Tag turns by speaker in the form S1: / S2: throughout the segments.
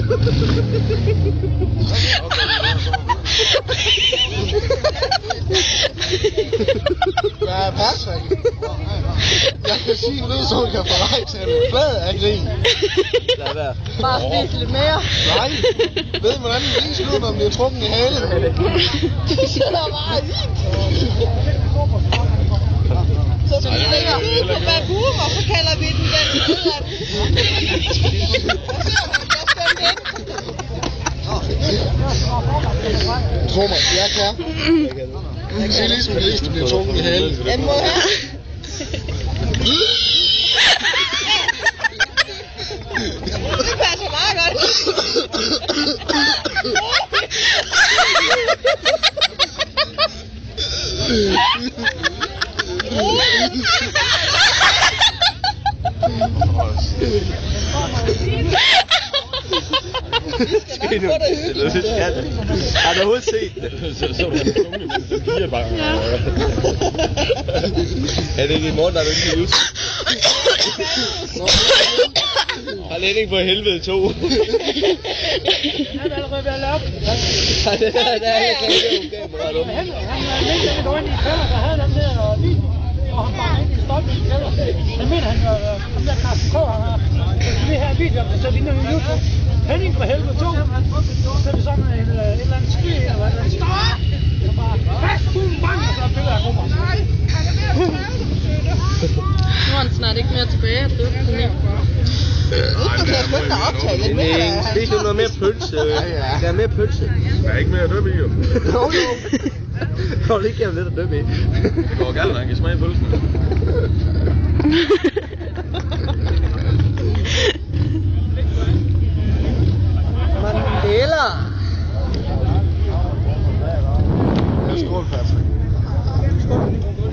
S1: Hvad er Patrick? Jeg kan sige, at Lødsund kan få vej til at blive flad af grin.
S2: Bare spise lidt mere.
S1: Nej. Ved du, hvordan en ris lyder, når den bliver trukket i halen? Det sætter bare i.
S2: Så du ligger ude på Babum, og så kalder vi den
S1: Tro mig, jeg er klar. Jeg kan sige ligesom en ris, der bliver trukket i halen.
S2: Den må her. Det passer meget godt.
S3: Har du overhovedet set det?
S4: Så du den tunge, men den piger bare.
S3: Er det ikke i morgen, der er du ikke ud? Har Henning på helvede 2?
S5: Han er allerede ved at lave.
S3: Nej, det er allerede kameraet om.
S5: Han er gå ind i kælder, der havde den der video, og han bare ikke stoppet i kælder. Han mener, han var ham der Carsten K. Han har det her video, der sætter ind på YouTube. Henning på helvede 2. Så er det sådan et eller andet skrig, eller et eller andet stop! Det er bare fast, bang, og så er billeder af rummer.
S2: Nu er han snart ikke mere tilbage, at det er nemt. Nu skal jeg begynde at optage lidt mere.
S3: Spis nu noget mere pølse. Der er mere pølse.
S4: Der er ikke mere at døbe i, jo.
S3: Jo. Jeg vil ikke gerne lidt at døbe i.
S4: Det går galt, han kan smage pølsen.
S2: Mandela.
S1: Skål, Patrick.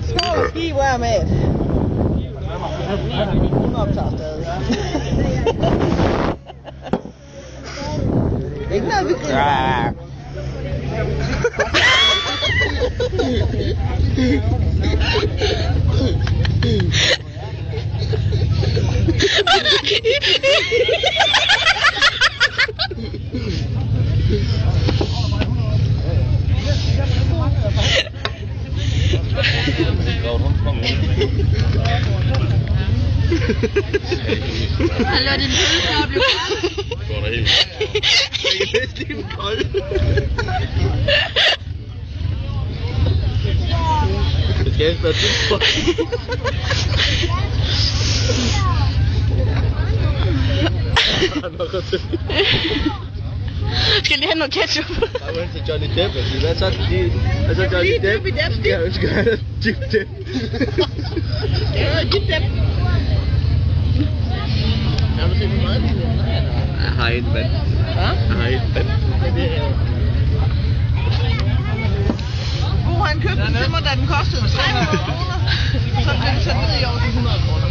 S2: Skål, ski, where I'm at. Hun optager stadig. Ikke noget, vi griner.
S6: Han lader din pølse op, jo.
S4: Går der helt.
S3: Jeg kan bedst lide den kold. Det skal ikke være dybt for.
S6: Skal lige have noget ketchup?
S3: Jeg var hen til Johnny Depp og sige, hvad så Johnny Depp? Jeg ønsker, at han er Johnny Depp.
S2: Det er Johnny Depp. Har du set hvor meget det er?
S3: Jeg har en vand.
S2: Hvad?
S3: Jeg har en vand.
S2: Bo, han købte den til mig, da den kostede 300 kroner. Så blev den taget ned i over de 100 kroner.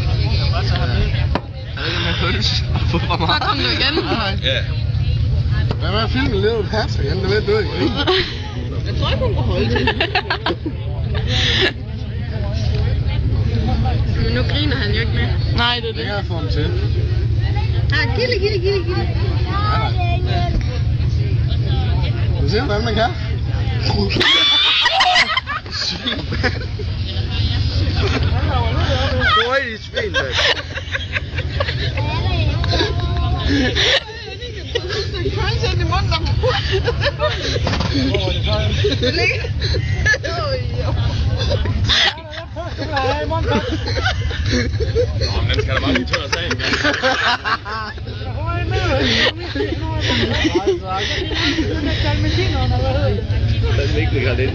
S3: Er det med pølse?
S6: Så kom du igen.
S4: Ja.
S1: Hvad med at filme lidt af Patrick? Han er ved at dø, ikke?
S2: Jeg tror ikke, hun kan holde til.
S6: Men nu griner han jo ikke mere. Nej, det er
S1: Det
S6: det.
S1: kan jeg få ham til.
S2: Ah, gilde.
S1: Du ser, hvordan man kan.
S3: Hvor er dit svin, mand?
S2: Den kører selv i munden om det ligger.
S4: Den skal da bare lige tørre sig ind.
S3: Den vigtige gardin.